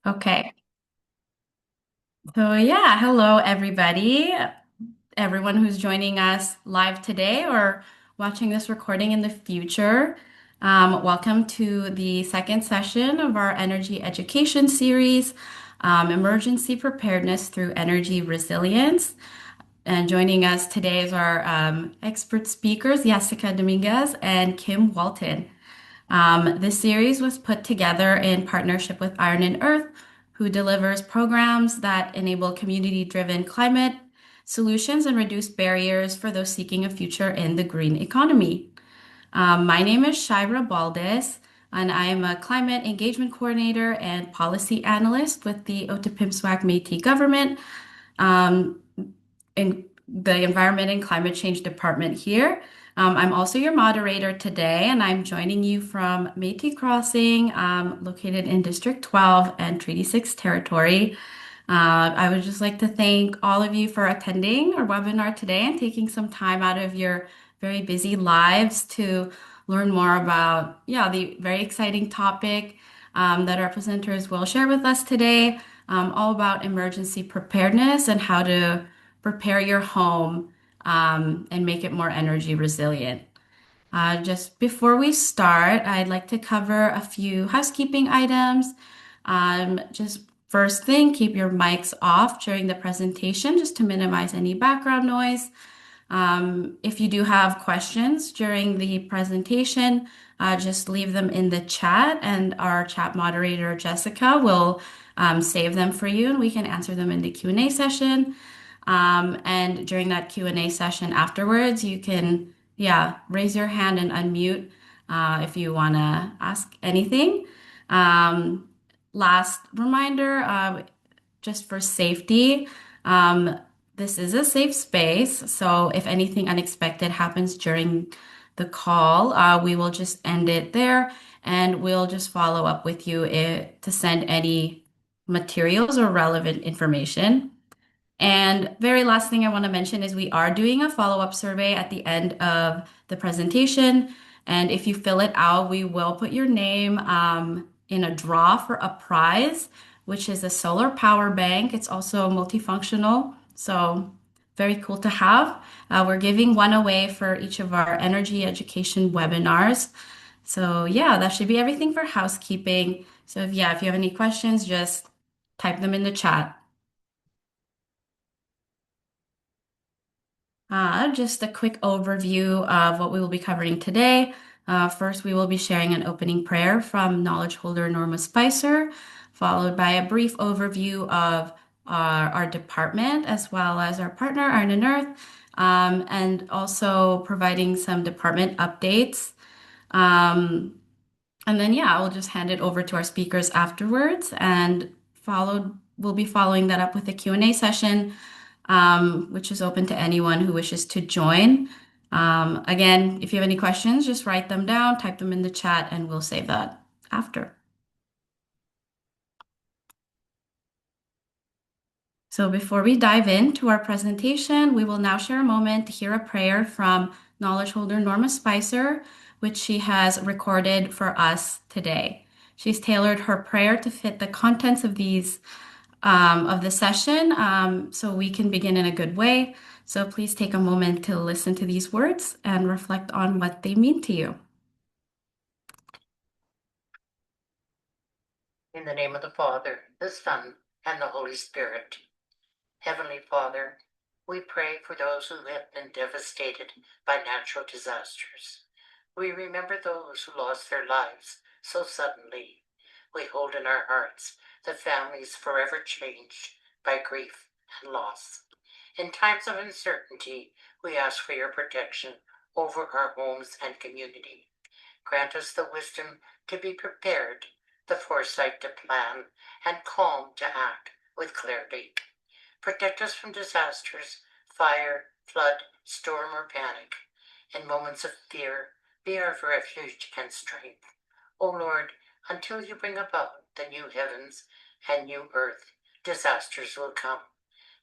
Okay. So yeah, hello everybody. Everyone who's joining us live today or watching this recording in the future. Welcome to the second session of our energy education series, Emergency Preparedness Through Energy Resilience. And joining us today is our expert speakers, Yessica Dominguez and Kim Walton. This series was put together in partnership with Iron and Earth, who delivers programs that enable community-driven climate solutions and reduce barriers for those seeking a future in the green economy. My name is Shaira Baldes, and I am a climate engagement coordinator and policy analyst with the Otipimswak Métis government in the Environment and Climate Change Department here. I'm also your moderator today, and I'm joining you from Métis Crossing, located in District 12 and Treaty 6 territory. I would just like to thank all of you for attending our webinar today and taking some time out of your very busy lives to learn more about, the very exciting topic that our presenters will share with us today, all about emergency preparedness and how to prepare your home and make it more energy resilient. Just before we start, I'd like to cover a few housekeeping items. Just first thing, keep your mics off during the presentation just to minimize any background noise. If you do have questions during the presentation, just leave them in the chat, and our chat moderator, Jessica, will save them for you, and we can answer them in the Q&A session. And during that Q&A session afterwards, you can, raise your hand and unmute if you want to ask anything. Um, Last reminder, just for safety, this is a safe space. So if anything unexpected happens during the call, we will just end it there and we'll just follow up with you to send any materials or relevant information. And very last thing I want to mention is we are doing a follow-up survey at the end of the presentation. And if you fill it out, we will put your name in a draw for a prize, which is a solar power bank. It's also multifunctional, so very cool to have. We're giving one away for each of our energy education webinars. So yeah, that should be everything for housekeeping. So if you have any questions, just type them in the chat. Just a quick overview of what we will be covering today. First, we will be sharing an opening prayer from knowledge holder Norma Spicer, followed by a brief overview of our department as well as our partner, Iron and Earth, and also providing some department updates. Um, and then, yeah, we'll just hand it over to our speakers afterwards, and we'll be following that up with a Q&A session, which is open to anyone who wishes to join. Again, if you have any questions, just write them down, type them in the chat, and we'll save that after. So before we dive into our presentation, we will now share a moment to hear a prayer from knowledge holder Norma Spicer, which she has recorded for us today. She's tailored her prayer to fit the contents of the session, so we can begin in a good way. So please take a moment to listen to these words and reflect on what they mean to you. In the name of the Father, the Son, and the Holy Spirit. Heavenly Father, we pray for those who have been devastated by natural disasters. We remember those who lost their lives so suddenly. We hold in our hearts the families forever changed by grief and loss. In times of uncertainty, we ask for your protection over our homes and community. Grant us the wisdom to be prepared, the foresight to plan, and calm to act with clarity. Protect us from disasters, fire, flood, storm, or panic. In moments of fear, be our refuge and strength. O Lord, until you bring about the new heavens and new earth, disasters will come.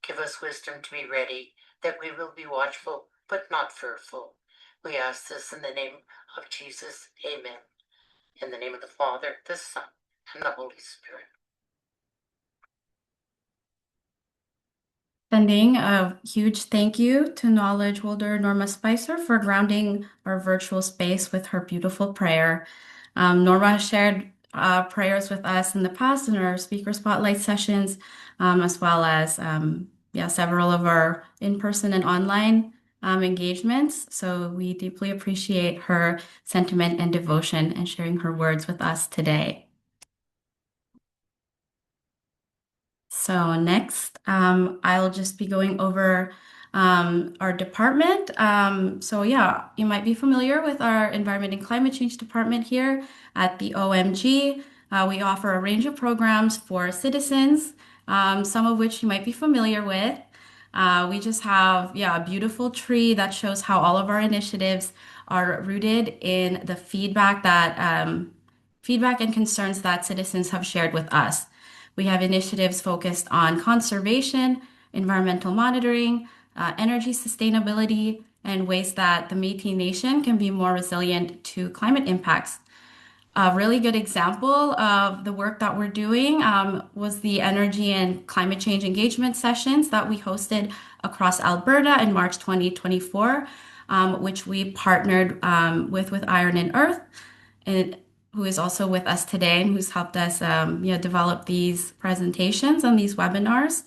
Give us wisdom to be ready, that we will be watchful but not fearful. We ask this in the name of Jesus. Amen. In the name of the Father, the Son, and the Holy Spirit. Sending a huge thank you to knowledge holder Norma Spicer for grounding our virtual space with her beautiful prayer. Norma has shared prayers with us in the past in our speaker spotlight sessions, as well as yeah, several of our in-person and online engagements. So we deeply appreciate her sentiment and devotion and sharing her words with us today. So next, I'll just be going over our department. So yeah, you might be familiar with our Environment and Climate Change department here at the OMG. We offer a range of programs for citizens, some of which you might be familiar with. We just have, yeah, a beautiful tree that shows how all of our initiatives are rooted in the feedback and concerns that citizens have shared with us. We have initiatives focused on conservation, environmental monitoring, energy sustainability, and ways that the Métis Nation can be more resilient to climate impacts. A really good example of the work that we're doing was the energy and climate change engagement sessions that we hosted across Alberta in March 2024, which we partnered with Iron and Earth, and who is also with us today and who's helped us develop these presentations and these webinars.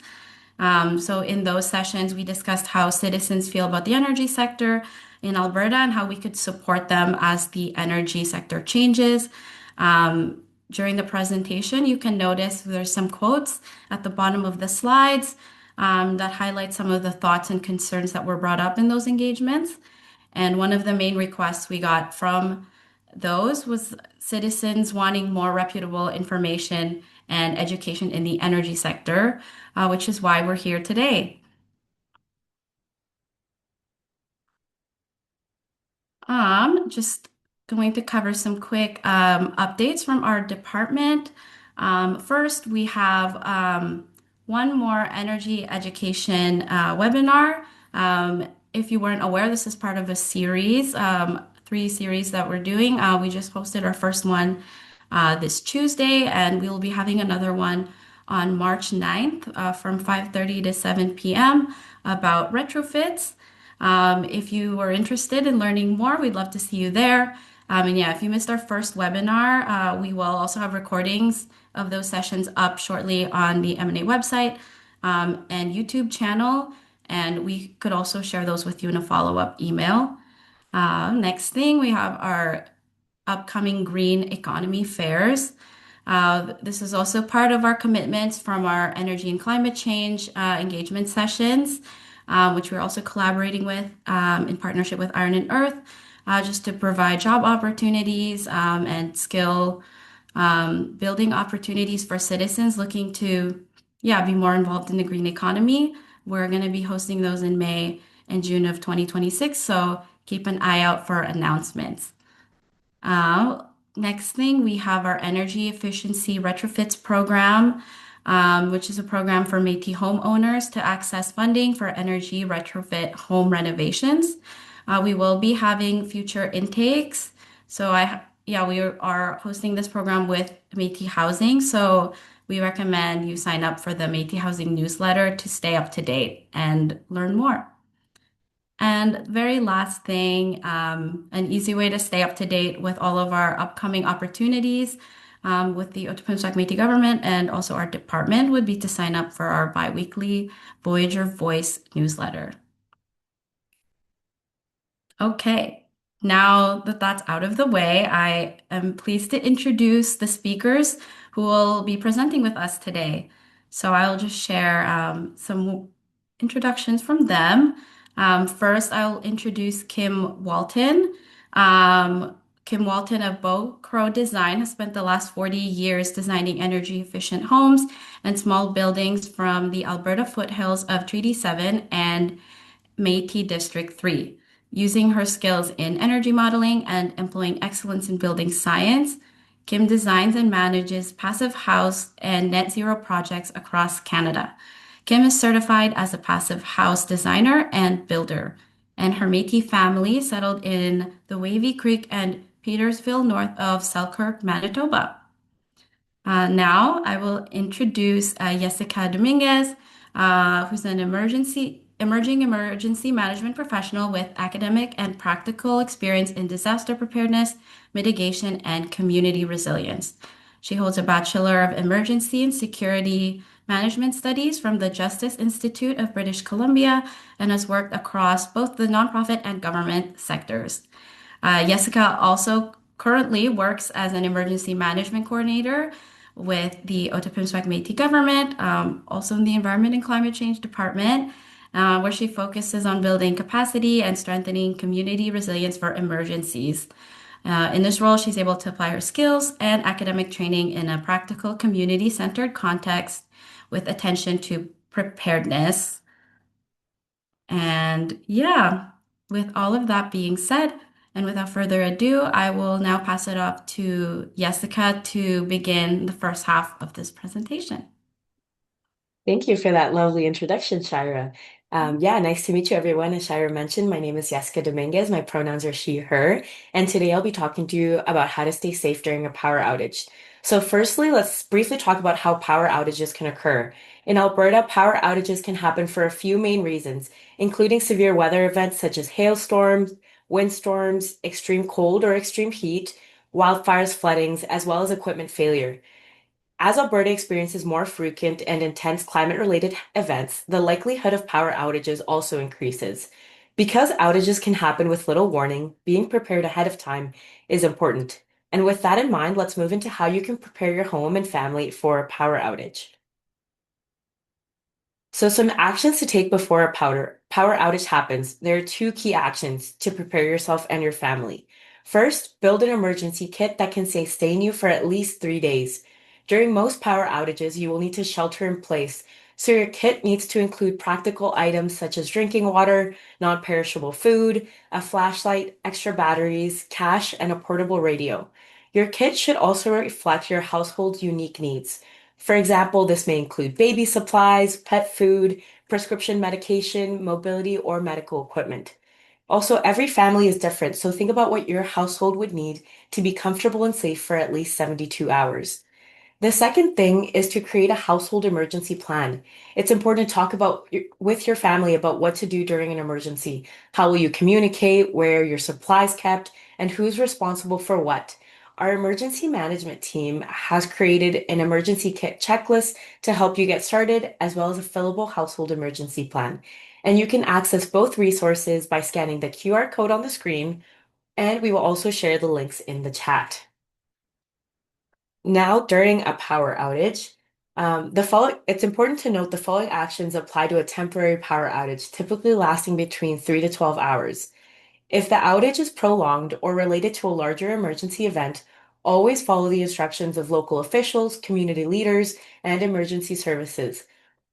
So in those sessions, we discussed how citizens feel about the energy sector in Alberta and how we could support them as the energy sector changes. During the presentation, you can notice there's some quotes at the bottom of the slides that highlight some of the thoughts and concerns that were brought up in those engagements. And one of the main requests we got from those was citizens wanting more reputable information and education in the energy sector, which is why we're here today. Just going to cover some quick updates from our department. First, we have one more energy education webinar. If you weren't aware, this is part of a series, three series that we're doing. We just posted our first one this Tuesday, and we will be having another one on March 9th from 5:30 to 7 p.m. about retrofits. If you are interested in learning more, we'd love to see you there. And yeah, if you missed our first webinar, we will also have recordings of those sessions up shortly on the M&A website and YouTube channel. And we could also share those with you in a follow-up email. Next thing, we have our upcoming green economy fairs. This is also part of our commitments from our energy and climate change engagement sessions, which we're also collaborating with in partnership with Iron and Earth, just to provide job opportunities and skill building opportunities for citizens looking to, yeah, be more involved in the green economy. We're going to be hosting those in May and June of 2026, so keep an eye out for announcements. Uh, Next thing, we have our energy efficiency retrofits program, which is a program for Métis homeowners to access funding for energy retrofit home renovations. We will be having future intakes. So we are hosting this program with Métis Housing. So we recommend you sign up for the Métis Housing newsletter to stay up to date and learn more. And very last thing, an easy way to stay up to date with all of our upcoming opportunities with the Otipemisiwak Métis government and also our department would be to sign up for our biweekly Voyager Voice newsletter. Okay, now that that's out of the way, I am pleased to introduce the speakers who will be presenting with us today. So I'll just share some introductions from them. First, I'll introduce Kim Walton. Kim Walton of Bow Crow Design has spent the last 40 years designing energy efficient homes and small buildings from the Alberta foothills of Treaty 7 and Métis District 3. Using her skills in energy modeling and employing excellence in building science, Kim designs and manages passive house and net zero projects across Canada. Kim is certified as a passive house designer and builder, and her Métis family settled in the Wavy Creek and Petersville north of Selkirk, Manitoba. Now I will introduce Yessica Dominguez. who's an emerging emergency management professional with academic and practical experience in disaster preparedness, mitigation, and community resilience. She holds a Bachelor of Emergency and Security Management Studies from the Justice Institute of British Columbia and has worked across both the nonprofit and government sectors. Yessica also currently works as an emergency management coordinator with the Otipemisiwak Métis government, also in the Environment and Climate Change Department, where she focuses on building capacity and strengthening community resilience for emergencies. In this role, she's able to apply her skills and academic training in a practical, community-centered context with attention to preparedness. And yeah, with all of that being said, and without further ado, I will now pass it off to Jessica to begin the first half of this presentation. Thank you for that lovely introduction, Shira. Yeah, nice to meet you, everyone. As Shira mentioned, my name is Yessica Dominguez. My pronouns are she, her. And today I'll be talking to you about how to stay safe during a power outage. So, firstly, let's briefly talk about how power outages can occur. In Alberta, power outages can happen for a few main reasons, including severe weather events such as hailstorms, windstorms, extreme cold or extreme heat, wildfires, floodings, as well as equipment failure. As Alberta experiences more frequent and intense climate-related events, the likelihood of power outages also increases. Because outages can happen with little warning, being prepared ahead of time is important. And with that in mind, let's move into how you can prepare your home and family for a power outage. So some actions to take before a power outage happens. There are two key actions to prepare yourself and your family. First, build an emergency kit that can sustain you for at least 3 days. During most power outages, you will need to shelter in place, so your kit needs to include practical items such as drinking water, non-perishable food, a flashlight, extra batteries, cash, and a portable radio. Your kit should also reflect your household's unique needs. For example, this may include baby supplies, pet food, prescription medication, mobility, or medical equipment. Also, every family is different, so think about what your household would need to be comfortable and safe for at least 72 hours. The second thing is to create a household emergency plan. It's important to talk with your family about what to do during an emergency. How will you communicate, where are your supplies kept, and who's responsible for what? Our emergency management team has created an emergency kit checklist to help you get started, as well as a fillable household emergency plan. And you can access both resources by scanning the QR code on the screen, and we will also share the links in the chat. Now, during a power outage, it's important to note the following actions apply to a temporary power outage, typically lasting between 3 to 12 hours. If the outage is prolonged or related to a larger emergency event, always follow the instructions of local officials, community leaders, and emergency services.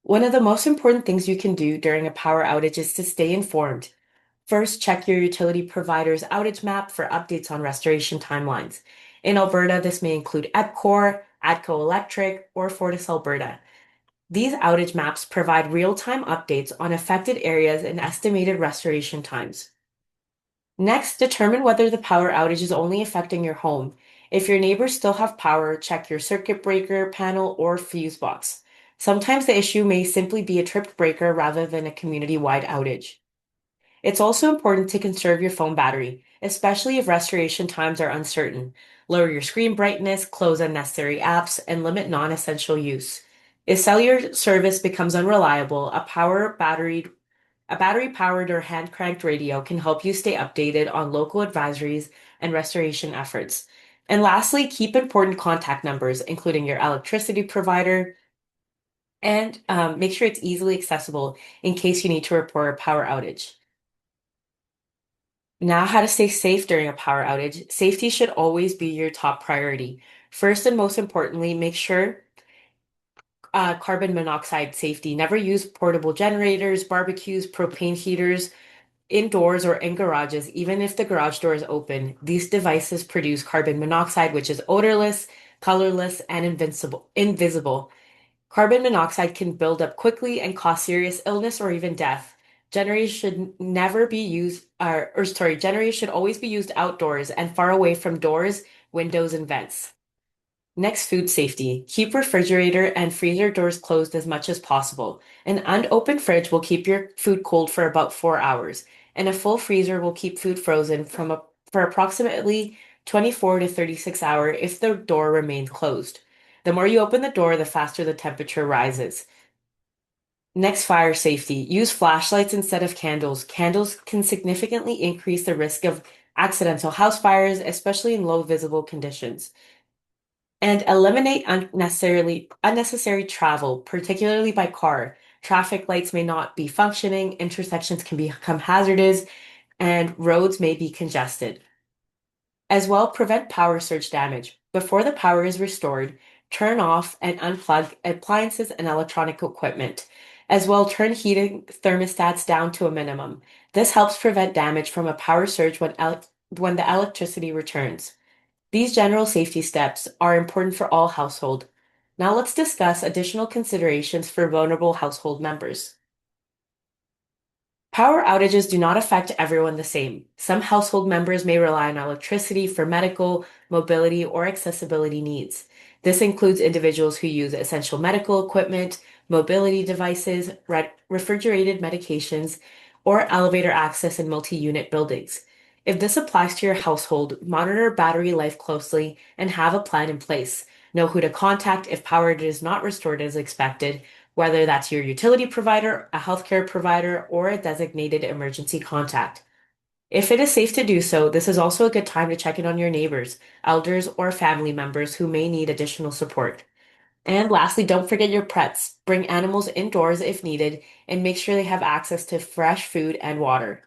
One of the most important things you can do during a power outage is to stay informed. First, check your utility provider's outage map for updates on restoration timelines. In Alberta, this may include EPCOR, ATCO Electric, or Fortis Alberta. These outage maps provide real-time updates on affected areas and estimated restoration times. Next, determine whether the power outage is only affecting your home. If your neighbors still have power, check your circuit breaker panel or fuse box. Sometimes the issue may simply be a tripped breaker rather than a community-wide outage. It's also important to conserve your phone battery, especially if restoration times are uncertain. Lower your screen brightness, close unnecessary apps, and limit non-essential use. If cellular service becomes unreliable, a battery-powered or hand-cranked radio can help you stay updated on local advisories and restoration efforts. And lastly, keep important contact numbers, including your electricity provider, and make sure it's easily accessible in case you need to report a power outage. Now, how to stay safe during a power outage. Safety should always be your top priority. First and most importantly, make sure carbon monoxide safety. Never use portable generators, barbecues, propane heaters indoors or in garages, even if the garage door is open. These devices produce carbon monoxide, which is odorless, colorless, and invisible. Carbon monoxide can build up quickly and cause serious illness or even death. Generators should never be used, generators should always be used outdoors and far away from doors, windows, and vents. Next, food safety. Keep refrigerator and freezer doors closed as much as possible. An unopened fridge will keep your food cold for about 4 hours, and a full freezer will keep food frozen for approximately 24 to 36 hours if the door remains closed. The more you open the door, the faster the temperature rises. Next, fire safety. Use flashlights instead of candles. Candles can significantly increase the risk of accidental house fires, especially in low visible conditions. And eliminate unnecessary travel, particularly by car. Traffic lights may not be functioning, intersections can become hazardous, and roads may be congested. As well, prevent power surge damage. Before the power is restored, turn off and unplug appliances and electronic equipment. As well, turn heating thermostats down to a minimum. This helps prevent damage from a power surge when the electricity returns. These general safety steps are important for all household. Now let's discuss additional considerations for vulnerable household members. Power outages do not affect everyone the same. Some household members may rely on electricity for medical, mobility, or accessibility needs. This includes individuals who use essential medical equipment, mobility devices, refrigerated medications, or elevator access in multi-unit buildings. If this applies to your household, monitor battery life closely and have a plan in place. Know who to contact if power is not restored as expected, whether that's your utility provider, a healthcare provider, or a designated emergency contact. If it is safe to do so, this is also a good time to check in on your neighbors, elders, or family members who may need additional support. And lastly, don't forget your pets. Bring animals indoors if needed, and make sure they have access to fresh food and water.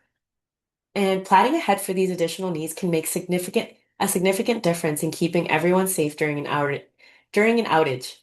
And planning ahead for these additional needs can make a significant difference in keeping everyone safe during an outage.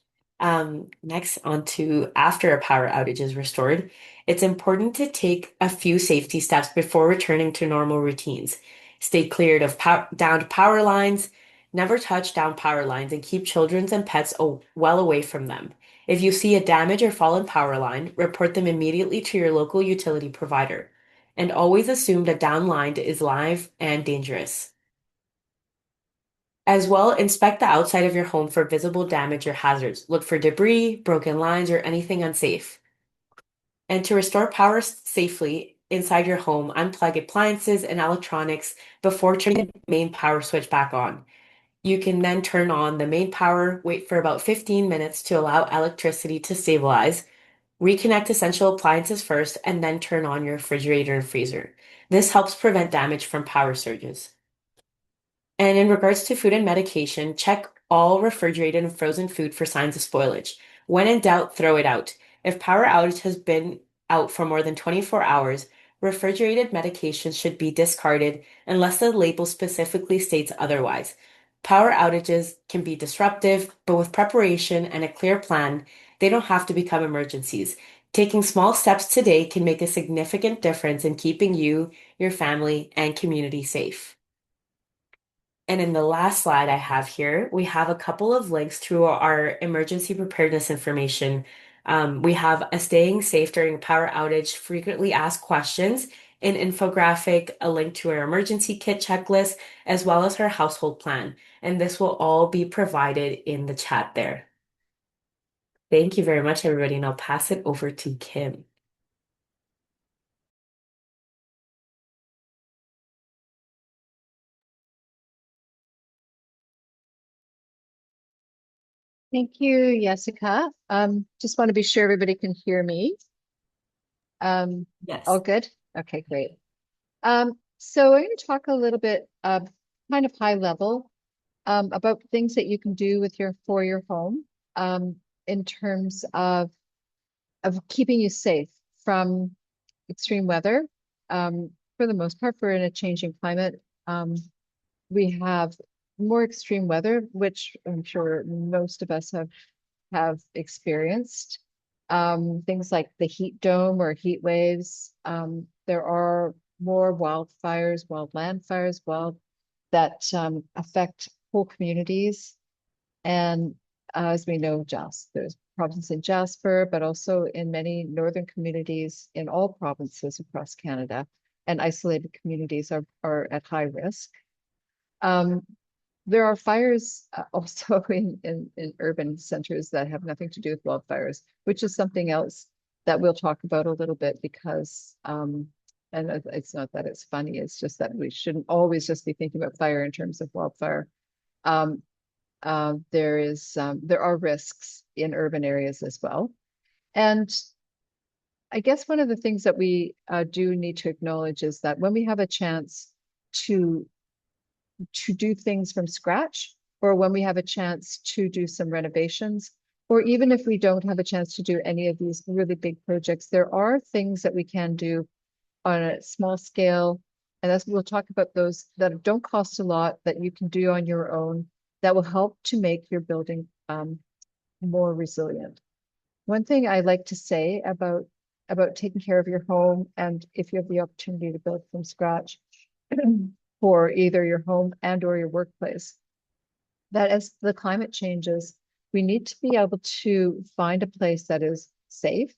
Next, on to after a power outage is restored, it's important to take a few safety steps before returning to normal routines. Stay cleared of downed power lines, never touch down power lines, and keep children and pets well away from them. If you see a damaged or fallen power line, report them immediately to your local utility provider and always assume that downlined is live and dangerous. As well, inspect the outside of your home for visible damage or hazards. Look for debris, broken lines, or anything unsafe. And to restore power safely inside your home, unplug appliances and electronics before turning the main power switch back on. You can then turn on the main power, wait for about 15 minutes to allow electricity to stabilize, reconnect essential appliances first, and then turn on your refrigerator and freezer. This helps prevent damage from power surges. And in regards to food and medication, check all refrigerated and frozen food for signs of spoilage. When in doubt, throw it out. If power outage has been out for more than 24 hours, refrigerated medications should be discarded unless the label specifically states otherwise. Power outages can be disruptive, but with preparation and a clear plan, they don't have to become emergencies. Taking small steps today can make a significant difference in keeping you, your family, and community safe. And in the last slide I have here, we have a couple of links to our emergency preparedness information. We have a staying safe during power outage, frequently asked questions, an infographic, a link to our emergency kit checklist, as well as our household plan. And this will all be provided in the chat there. Thank you very much, everybody, and I'll pass it over to Kim. Thank you, Yessica. Just want to be sure everybody can hear me. Yes. All good? Okay, great. So I'm going to talk a little bit kind of high level about things that you can do with for your home in terms of keeping you safe from extreme weather. For the most part, we're in a changing climate. We have more extreme weather, which I'm sure most of us have experienced. Things like the heat dome or heat waves. There are more wildfires, wildland fires, that affect whole communities. And as we know, there's problems in Jasper, but also in many northern communities in all provinces across Canada, and isolated communities are at high risk. there are fires also in urban centers that have nothing to do with wildfires, which is something else that we'll talk about a little bit because, and it's not that it's funny, it's just that we shouldn't always just be thinking about fire in terms of wildfire. Um, there are risks in urban areas as well. And I guess one of the things that we do need to acknowledge is that when we have a chance to do things from scratch, or when we have a chance to do some renovations, or even if we don't have a chance to do any of these really big projects, there are things that we can do on a small scale. And that's, we'll talk about those that don't cost a lot, that you can do on your own, that will help to make your building more resilient. One thing I like to say about taking care of your home, and if you have the opportunity to build from scratch for either your home and or your workplace, that as the climate changes, we need to be able to find a place that is safe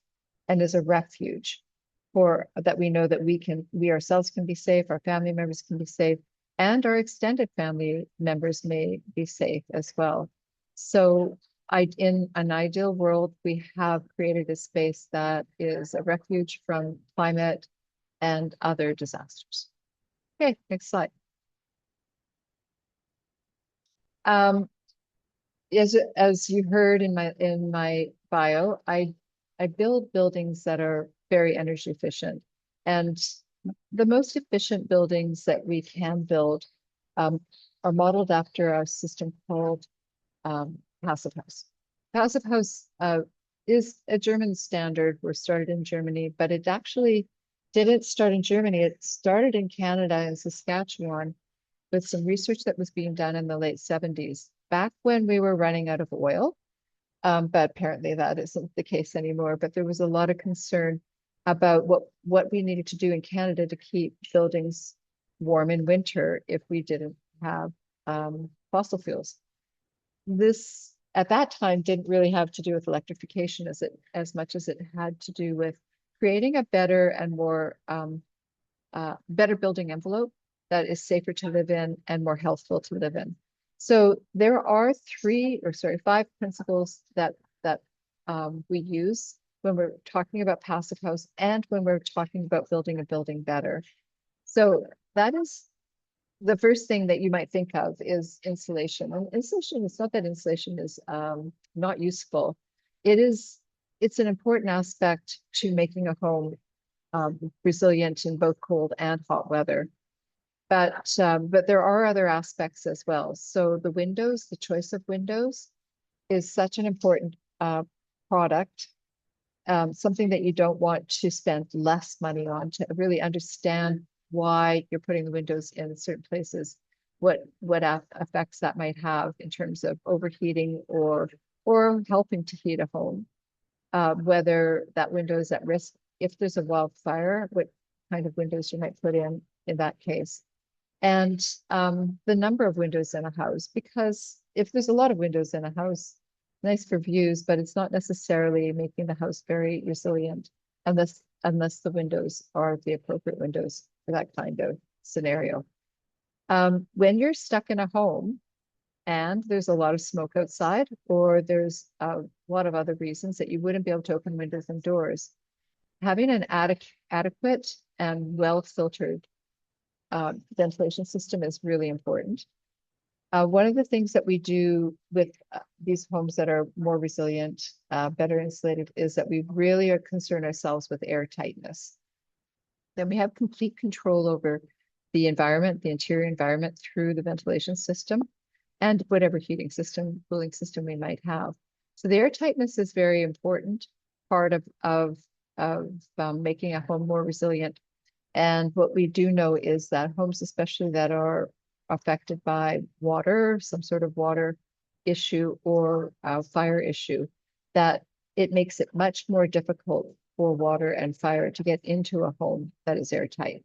and is a refuge for that we know that we ourselves can be safe, our family members can be safe, and our extended family members may be safe as well. So in an ideal world, we have created a space that is a refuge from climate and other disasters. Okay, next slide. As you heard in my bio, I build buildings that are very energy efficient, and the most efficient buildings that we can build are modeled after a system called Passive House. Passive House is a German standard. We're started in Germany, but it actually didn't start in Germany. It started in Canada and Saskatchewan with some research that was being done in the late 70s, back when we were running out of oil. But apparently that isn't the case anymore. But there was a lot of concern about what we needed to do in Canada to keep buildings warm in winter if we didn't have fossil fuels. This at that time didn't really have to do with electrification as much as it had to do with creating a better and more better building envelope that is safer to live in and more healthful to live in. So there are five principles that we use when we're talking about Passive House and when we're talking about building a building better. So that is the first thing that you might think of is insulation. And insulation, it's not that insulation is not useful. It's an important aspect to making a home resilient in both cold and hot weather. But there are other aspects as well. So the windows, the choice of windows is such an important product, something that you don't want to spend less money on, to really understand why you're putting the windows in certain places, what effects that might have in terms of overheating or helping to heat a home, whether that window is at risk if there's a wildfire, what kind of windows you might put in that case. And the number of windows in a house, because if there's a lot of windows in a house, nice for views, but it's not necessarily making the house very resilient unless the windows are the appropriate windows for that kind of scenario. When you're stuck in a home and there's a lot of smoke outside, or there's a lot of other reasons that you wouldn't be able to open windows and doors, having an adequate and well-filtered ventilation system is really important. One of the things that we do with these homes that are more resilient, better insulated, is that we really are concerned ourselves with air tightness. Then we have complete control over the environment, the interior environment, through the ventilation system and whatever heating system, cooling system we might have. So the air tightness is very important part of making a home more resilient. And what we do know is that homes, especially that are affected by water, some sort of water issue or fire issue, that it makes it much more difficult for water and fire to get into a home that is airtight.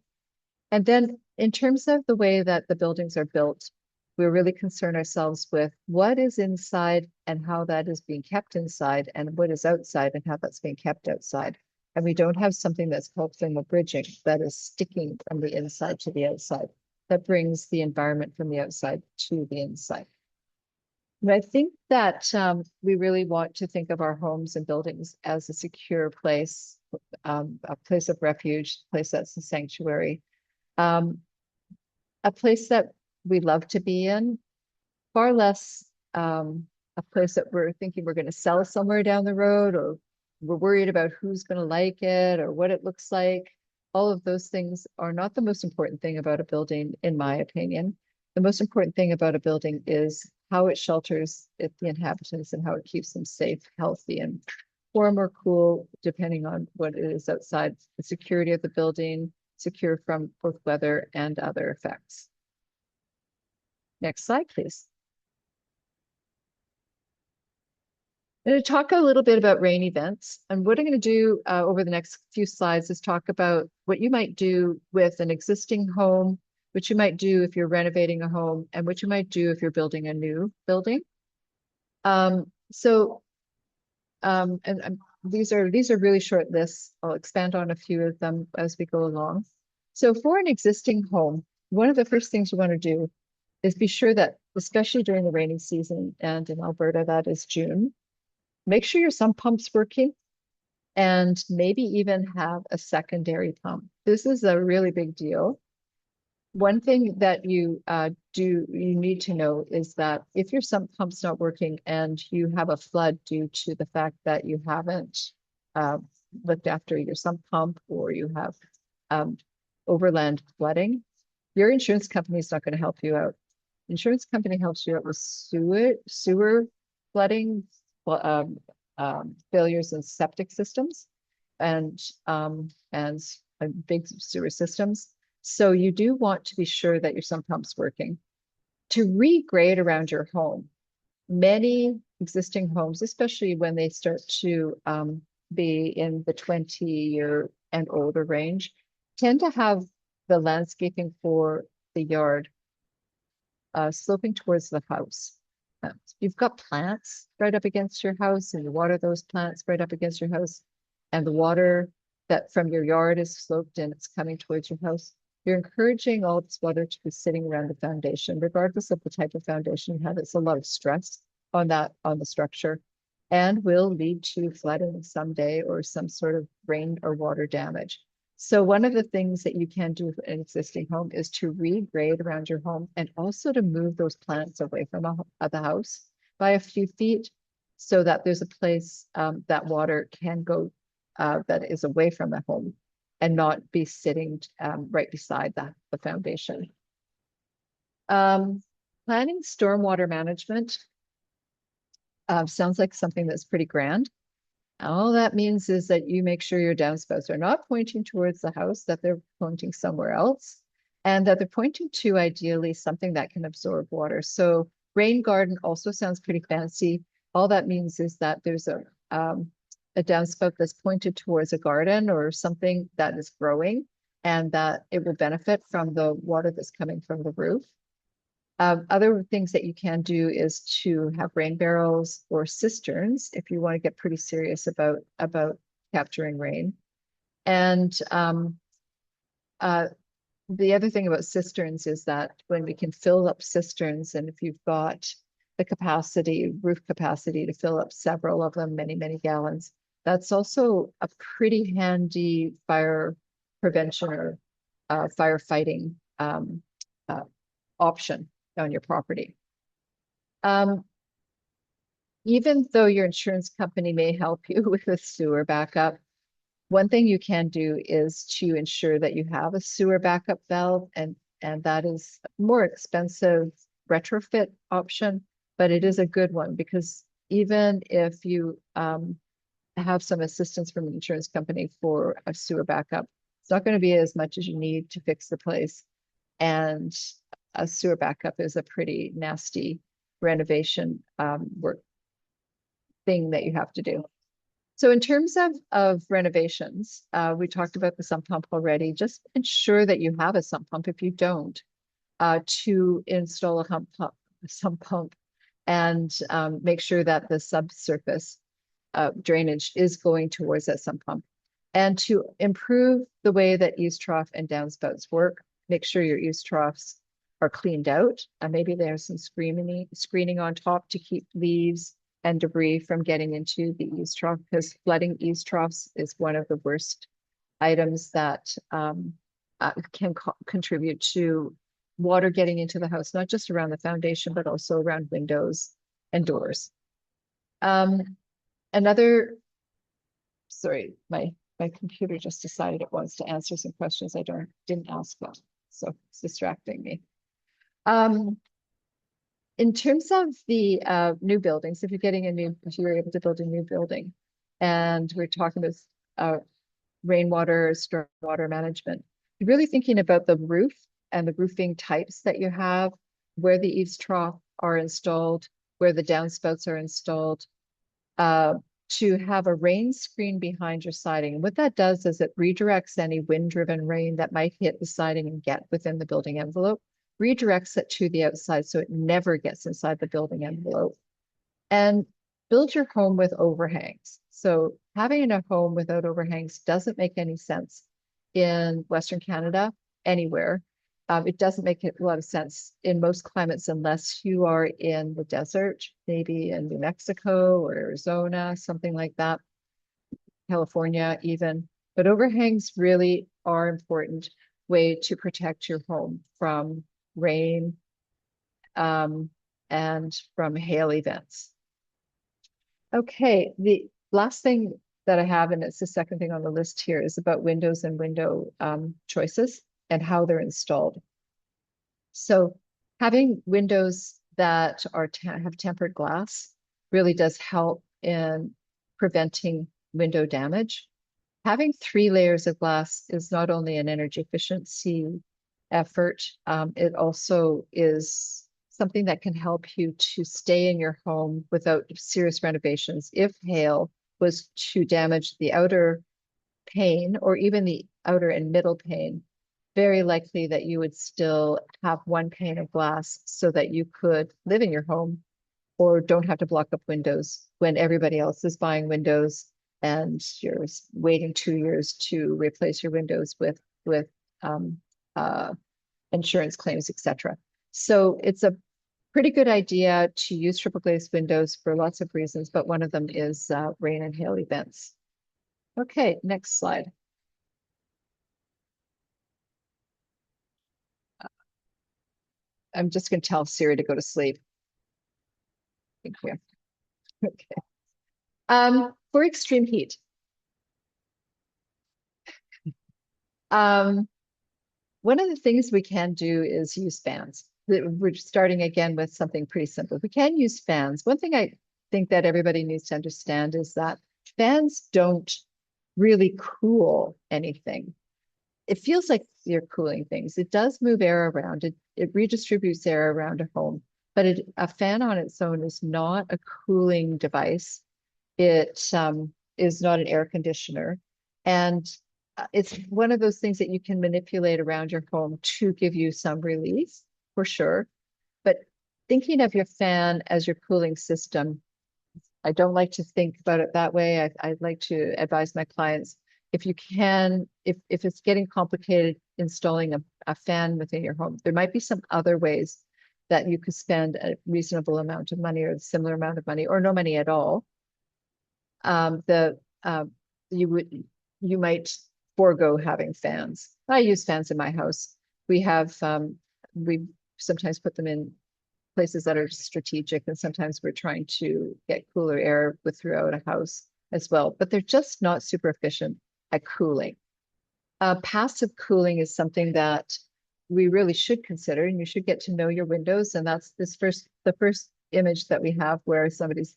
And then in terms of the way that the buildings are built, we're really concerned ourselves with what is inside and how that is being kept inside, and what is outside and how that's being kept outside. And we don't have something that's called thermal bridging that is sticking from the inside to the outside. that brings the environment from the outside to the inside. But I think that we really want to think of our homes and buildings as a secure place, a place of refuge, a place that's a sanctuary, um, a place that we love to be in, far less a place that we're thinking we're going to sell somewhere down the road, or we're worried about who's going to like it or what it looks like. All of those things are not the most important thing about a building, in my opinion. The most important thing about a building is how it shelters the inhabitants and how it keeps them safe, healthy, and warm or cool, depending on what it is outside. The security of the building, secure from both weather and other effects. Next slide, please. I'm going to talk a little bit about rain events. And what I'm going to do over the next few slides is talk about what you might do with an existing home, what you might do if you're renovating a home, and what you might do if you're building a new building. These are really short lists. I'll expand on a few of them as we go along. So for an existing home, one of the first things you want to do is be sure that, especially during the rainy season, and in Alberta, that is June, make sure your sump pump's working, and maybe even have a secondary pump. This is a really big deal. One thing that you need to know is that if your sump pump's not working and you have a flood due to the fact that you haven't looked after your sump pump, or you have overland flooding, your insurance company is not going to help you out. Insurance company helps you out with sewer flooding, failures in septic systems, and big sewer systems. So you do want to be sure that your sump pump's working. To regrade around your home, many existing homes, especially when they start to be in the 20-year and older range, tend to have the landscaping for the yard sloping towards the house. You've got plants right up against your house, and you water those plants right up against your house, and the water that from your yard is sloped and it's coming towards your house. You're encouraging all this water to be sitting around the foundation, regardless of the type of foundation you have. It's a lot of stress on the structure, and will lead to flooding someday or some sort of rain or water damage. So one of the things that you can do with an existing home is to regrade around your home, and also to move those plants away from the house by a few feet, so that there's a place that water can go that is away from the home and not be sitting right beside the foundation. Planning stormwater management sounds like something that's pretty grand. All that means is that you make sure your downspouts are not pointing towards the house, that they're pointing somewhere else, and that they're pointing to ideally something that can absorb water. So rain garden also sounds pretty fancy. All that means is that there's a downspout that's pointed towards a garden or something that is growing, and that it will benefit from the water that's coming from the roof. Other things that you can do is to have rain barrels or cisterns if you want to get pretty serious about capturing rain. And the other thing about cisterns is that when we can fill up cisterns, and if you've got the capacity, roof capacity, to fill up several of them, many, many gallons, that's also a pretty handy fire prevention or firefighting option on your property. Even though your insurance company may help you with a sewer backup, one thing you can do is to ensure that you have a sewer backup valve, and that is a more expensive retrofit option, but it is a good one, because even if you have some assistance from an insurance company for a sewer backup, it's not going to be as much as you need to fix the place. And a sewer backup is a pretty nasty renovation work thing that you have to do. So in terms of renovations, we talked about the sump pump already. Just ensure that you have a sump pump. If you don't, to install a sump pump, and make sure that the subsurface drainage is going towards that sump pump. And to improve the way that eaves trough and downspouts work, make sure your eaves troughs are cleaned out. Maybe there's some screening on top to keep leaves and debris from getting into the eaves trough, because flooding eaves troughs is one of the worst items that can contribute to water getting into the house, not just around the foundation, but also around windows and doors. Sorry, my computer just decided it wants to answer some questions I didn't ask them, so it's distracting me. In terms of the new buildings, if you're able to build a new building, and we're talking about rainwater, stormwater management, you're really thinking about the roof and the roofing types that you have, where the eaves trough are installed, where the downspouts are installed, to have a rain screen behind your siding. And what that does is it redirects any wind-driven rain that might hit the siding and get within the building envelope, redirects it to the outside so it never gets inside the building envelope. And build your home with overhangs. So having a home without overhangs doesn't make any sense in Western Canada, anywhere. It doesn't make a lot of sense in most climates unless you are in the desert, maybe in New Mexico or Arizona, something like that, California even. But overhangs really are an important way to protect your home from rain and from hail events. Okay, the last thing that I have, and it's the second thing on the list here, is about windows and window choices and how they're installed. So having windows that have tempered glass really does help in preventing window damage. Having 3 layers of glass is not only an energy efficiency effort, it also is something that can help you to stay in your home without serious renovations. If hail was to damage the outer pane or even the outer and middle pane, very likely that you would still have 1 pane of glass so that you could live in your home or don't have to block up windows when everybody else is buying windows and you're waiting 2 years to replace your windows with insurance claims, etc. So it's a pretty good idea to use triple glazed windows for lots of reasons, but one of them is rain and hail events. Okay, next slide. I'm just going to tell Siri to go to sleep. Thank you. Okay. For extreme heat. One of the things we can do is use fans. We're starting again with something pretty simple. We can use fans. One thing I think that everybody needs to understand is that fans don't really cool anything. It feels like you're cooling things. It does move air around. It redistributes air around a home, but a fan on its own is not a cooling device. It is not an air conditioner. And it's one of those things that you can manipulate around your home to give you some relief, for sure. But thinking of your fan as your cooling system, I don't like to think about it that way. I'd like to advise my clients, if you can, if it's getting complicated installing a fan within your home, there might be some other ways that you could spend a reasonable amount of money or a similar amount of money or no money at all. You might forego having fans. I use fans in my house. We sometimes put them in places that are strategic, and sometimes we're trying to get cooler air throughout a house as well, but they're just not super efficient at cooling. Passive cooling is something that we really should consider, and you should get to know your windows. And that's the first image that we have where somebody's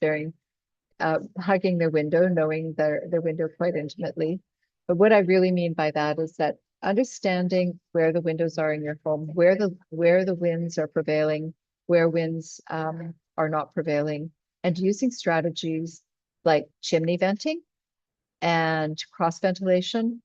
hugging their window, knowing their window quite intimately. But what I really mean by that is that understanding where the windows are in your home, where the winds are prevailing, where winds are not prevailing, and using strategies like chimney venting and cross ventilation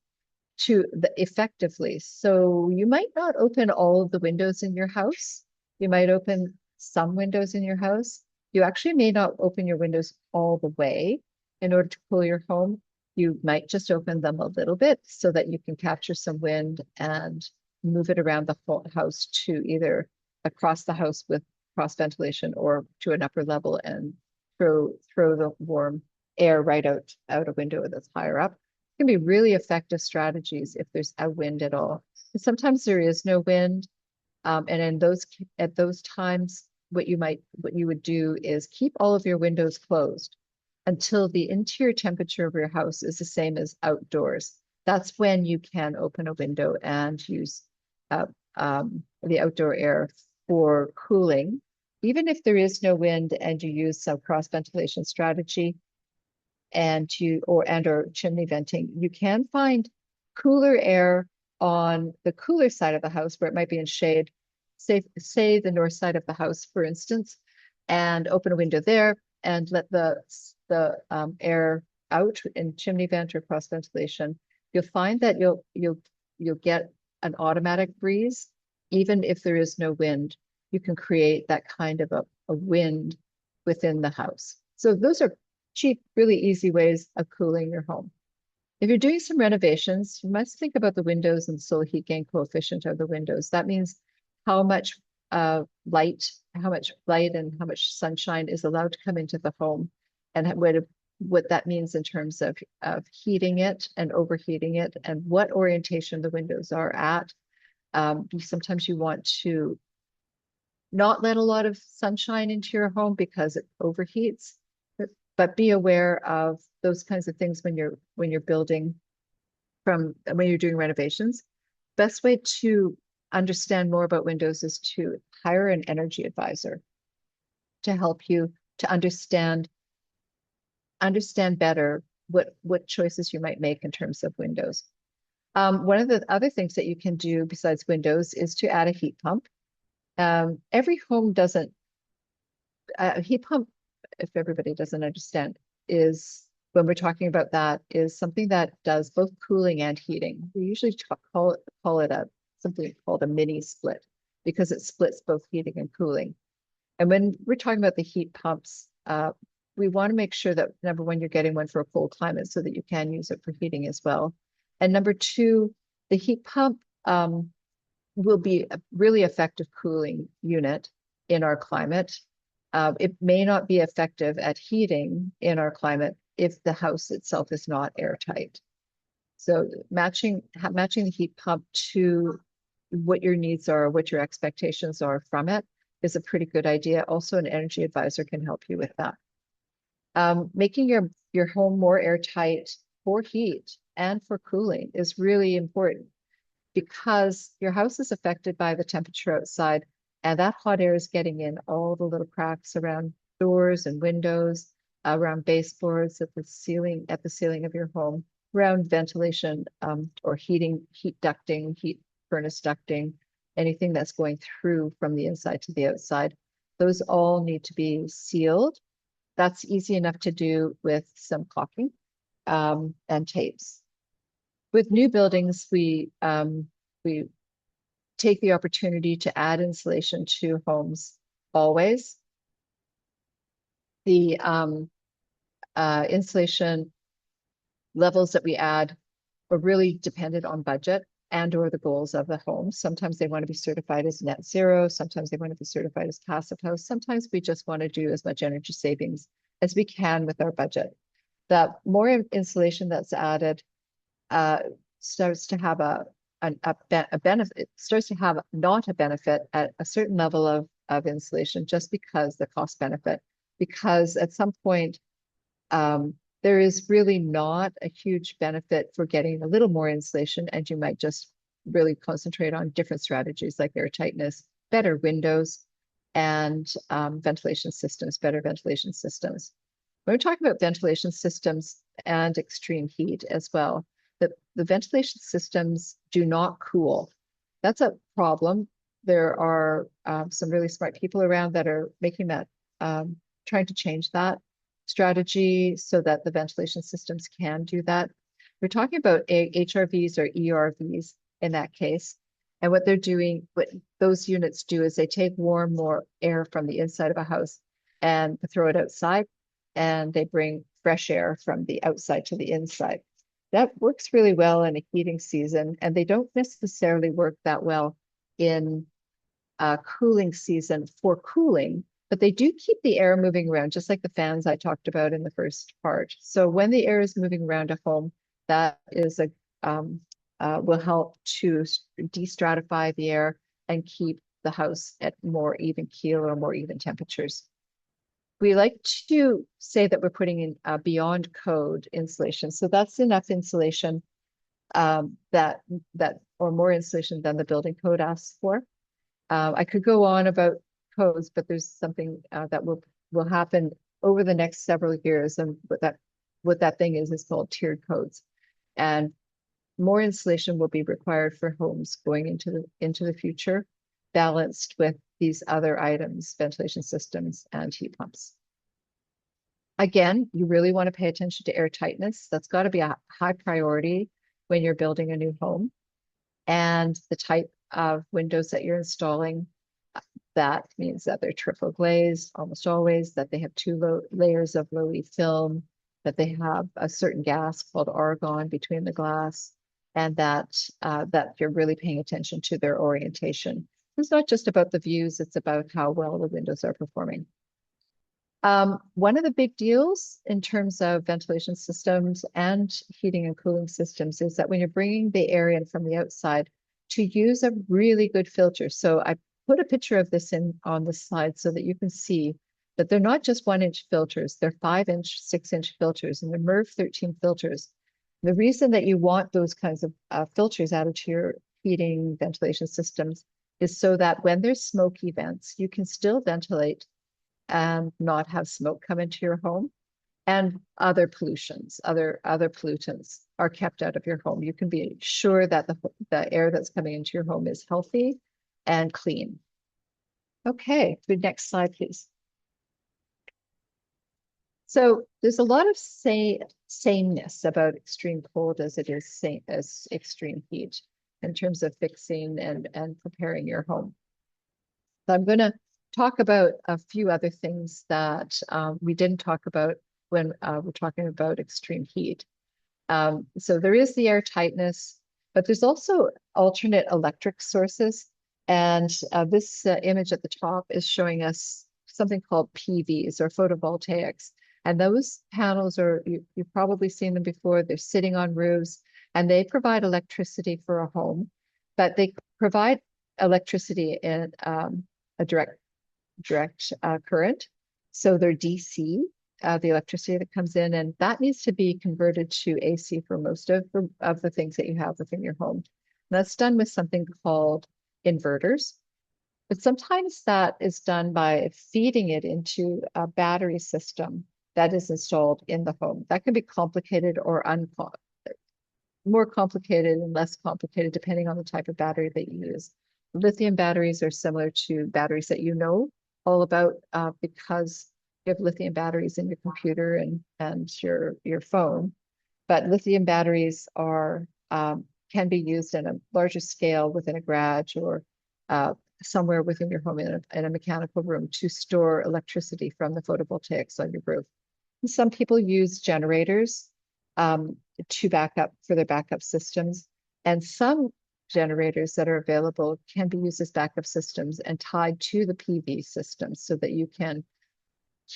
effectively. So you might not open all of the windows in your house. You might open some windows in your house. You actually may not open your windows all the way in order to cool your home. You might just open them a little bit so that you can capture some wind and move it around the whole house to either across the house with cross ventilation or to an upper level and throw the warm air right out a window that's higher up. It can be really effective strategies if there's a wind at all. And sometimes there is no wind. And in at those times, what you would do is keep all of your windows closed until the interior temperature of your house is the same as outdoors. That's when you can open a window and use the outdoor air for cooling. Even if there is no wind and you use some cross ventilation strategy or chimney venting, you can find cooler air on the cooler side of the house where it might be in shade, say the north side of the house, for instance, and open a window there and let the air out in chimney vent or cross ventilation. You'll find that you'll get an automatic breeze, even if there is no wind. You can create that kind of a wind within the house. So those are cheap, really easy ways of cooling your home. If you're doing some renovations, you must think about the windows and the solar heat gain coefficient of the windows. That means how much light and how much sunshine is allowed to come into the home, and what that means in terms of heating it and overheating it, and what orientation the windows are at. Sometimes you want to not let a lot of sunshine into your home because it overheats, but be aware of those kinds of things when you're building when you're doing renovations. Best way to understand more about windows is to hire an energy advisor to help you to understand better what choices you might make in terms of windows. One of the other things that you can do besides windows is to add a heat pump. Every home doesn't, a heat pump, if everybody doesn't understand, is when we're talking about that, is something that does both cooling and heating. We usually call it something called a mini split because it splits both heating and cooling. And when we're talking about the heat pumps, we want to make sure that number one, you're getting one for a cold climate so that you can use it for heating as well. And number two, the heat pump will be a really effective cooling unit in our climate. It may not be effective at heating in our climate if the house itself is not airtight. So matching the heat pump to what your needs are, what your expectations are from it is a pretty good idea. Also, an energy advisor can help you with that. Making your home more airtight for heat and for cooling is really important because your house is affected by the temperature outside, and that hot air is getting in all the little cracks around doors and windows, around baseboards at the ceiling of your home, around ventilation or heat ducting, heat furnace ducting, anything that's going through from the inside to the outside. Those all need to be sealed. That's easy enough to do with some caulking and tapes. With new buildings, we take the opportunity to add insulation to homes always. The insulation levels that we add are really dependent on budget and or the goals of the home. Sometimes they want to be certified as net zero. Sometimes they want to be certified as passive house. Sometimes we just want to do as much energy savings as we can with our budget. The more insulation that's added starts to have a benefit. It starts to have not a benefit at a certain level of insulation just because the cost benefit. Because at some point, there is really not a huge benefit for getting a little more insulation, and you might just really concentrate on different strategies like air tightness, better windows, and ventilation systems, better ventilation systems. When we're talking about ventilation systems and extreme heat as well, the ventilation systems do not cool. That's a problem. There are some really smart people around that are making that, trying to change that strategy so that the ventilation systems can do that. We're talking about HRVs or ERVs in that case. And what they're doing, what those units do is they take more air from the inside of a house and throw it outside, and they bring fresh air from the outside to the inside. That works really well in a heating season, and they don't necessarily work that well in cooling season for cooling, but they do keep the air moving around, just like the fans I talked about in the first part. So when the air is moving around a home, that is will help to destratify the air and keep the house at more even keel or more even temperatures. We like to say that we're putting in beyond code insulation. So that's enough insulation that or more insulation than the building code asks for. I could go on about codes, but there's something that will happen over the next several years, and what that thing is called tiered codes, and more insulation will be required for homes going into the future, balanced with these other items, ventilation systems and heat pumps. Again, you really want to pay attention to air tightness. That's got to be a high priority when you're building a new home. And the type of windows that you're installing, that means that they're triple glazed almost always, that they have two layers of low E film, that they have a certain gas called argon between the glass, and that you're really paying attention to their orientation. It's not just about the views, it's about how well the windows are performing. One of the big deals in terms of ventilation systems and heating and cooling systems is that when you're bringing the air in from the outside, to use a really good filter. So I put a picture of this in on the slide so that you can see that they're not just 1-inch filters, they're 5-inch, 6-inch filters, and they're MERV 13 filters. The reason that you want those kinds of filters added to your heating ventilation systems is so that when there's smoke events, you can still ventilate and not have smoke come into your home, and other pollutions, other pollutants are kept out of your home. You can be sure that the air that's coming into your home is healthy and clean. Okay, the next slide, please. So there's a lot of sameness about extreme cold as it is same as extreme heat in terms of fixing and preparing your home. So I'm going to talk about a few other things that we didn't talk about when we're talking about extreme heat. So there is the air tightness, but there's also alternate electric sources. And this image at the top is showing us something called PVs or photovoltaics. And those panels you've probably seen them before. They're sitting on roofs and they provide electricity for a home, but they provide electricity in a direct current. So they're DC, the electricity that comes in, and that needs to be converted to AC for most of the things that you have within your home. And that's done with something called inverters. But sometimes that is done by feeding it into a battery system that is installed in the home. That can be complicated or more complicated and less complicated depending on the type of battery that you use. Lithium batteries are similar to batteries that you know all about because you have lithium batteries in your computer and your phone. But lithium batteries are can be used in a larger scale within a garage or somewhere within your home in a mechanical room to store electricity from the photovoltaics on your roof. And some people use generators to for their backup systems, and some generators that are available can be used as backup systems and tied to the PV system so that you can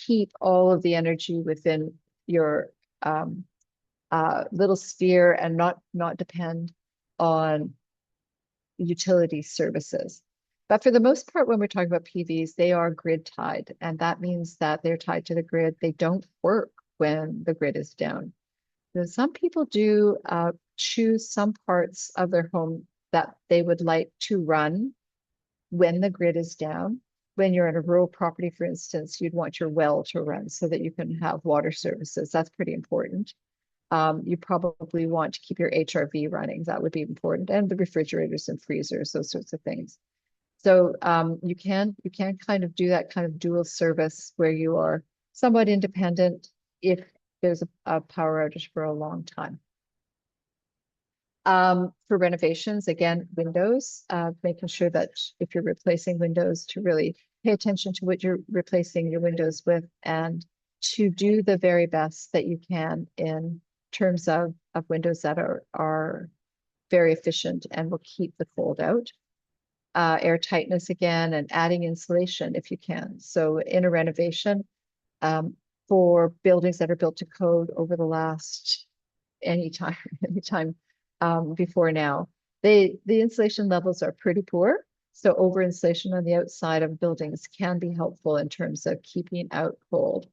keep all of the energy within your little sphere and not depend on utility services. But for the most part, when we're talking about PVs, they are grid tied, and that means that they're tied to the grid. They don't work when the grid is down. So some people do choose some parts of their home that they would like to run when the grid is down. When you're in a rural property, for instance, you'd want your well to run so that you can have water services. That's pretty important. You probably want to keep your HRV running. That would be important. And the refrigerators and freezers, those sorts of things. So you can kind of do that kind of dual service where you are somewhat independent if there's a power outage for a long time. For renovations, again, windows, making sure that if you're replacing windows to really pay attention to what you're replacing your windows with and to do the very best that you can in terms of windows that are very efficient and will keep the cold out. air tightness again, and adding insulation if you can. So in a renovation, for buildings that are built to code over the last anytime, anytime before now, the insulation levels are pretty poor. So over insulation on the outside of buildings can be helpful in terms of keeping out cold.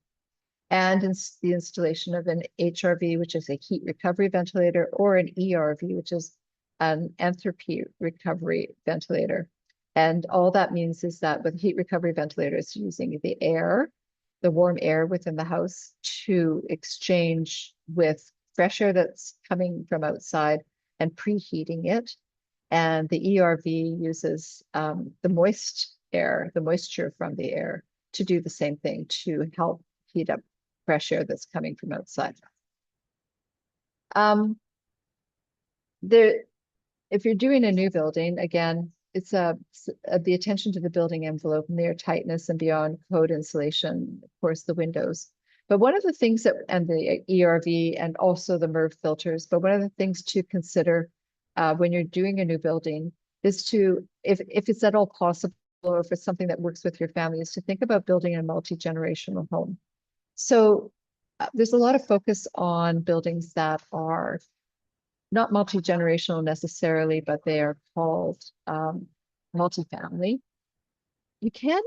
And the installation of an HRV, which is a heat recovery ventilator, or an ERV, which is an enthalpy recovery ventilator. And all that means is that with heat recovery ventilators, using the air, the warm air within the house to exchange with fresh air that's coming from outside and preheating it. And the ERV uses the moist air, the moisture from the air, to do the same thing, to help heat up fresh air that's coming from outside. If you're doing a new building, again, it's the attention to the building envelope and the air tightness and beyond code insulation, of course, the windows. But one of the things and the ERV and also the MERV filters, but one of the things to consider when you're doing a new building is to, if it's at all possible, or if it's something that works with your family, is to think about building a multi-generational home. So there's a lot of focus on buildings that are not multi-generational necessarily, but they are called multifamily. You can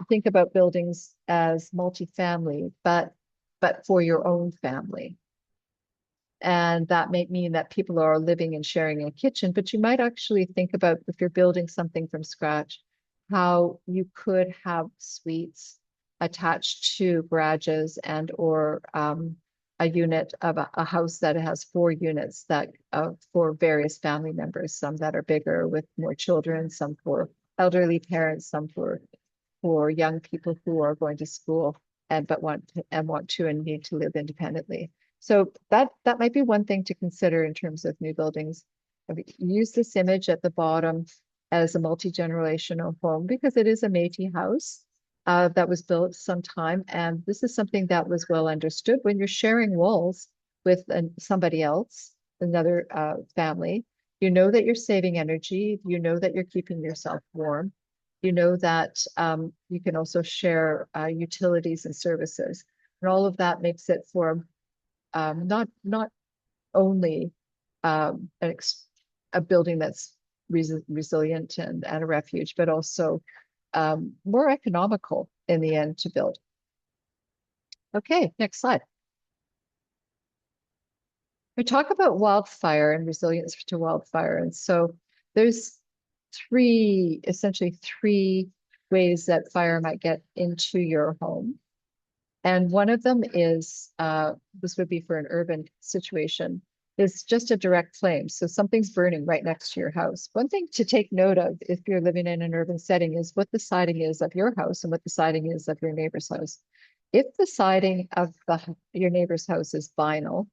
think about buildings as multifamily, but for your own family. And that may mean that people are living and sharing a kitchen, but you might actually think about, if you're building something from scratch, how you could have suites attached to garages and or a unit of a house that has 4 units that for various family members, some that are bigger with more children, some for elderly parents, some for young people who are going to school and want to and need to live independently. So that might be one thing to consider in terms of new buildings. Use this image at the bottom as a multi-generational home because it is a Métis house that was built sometime. And this is something that was well understood. When you're sharing walls with somebody else, another family, you know that you're saving energy. You know that you're keeping yourself warm. You know that you can also share utilities and services. And all of that makes it for not only a building that's resilient and a refuge, but also more economical in the end to build. Okay, next slide. We talk about wildfire and resilience to wildfire. And so there's essentially three ways that fire might get into your home. And one of them is, this would be for an urban situation, is just a direct flame. So something's burning right next to your house. One thing to take note of if you're living in an urban setting is what the siding is of your house and what the siding is of your neighbor's house. If the siding of your neighbor's house is vinyl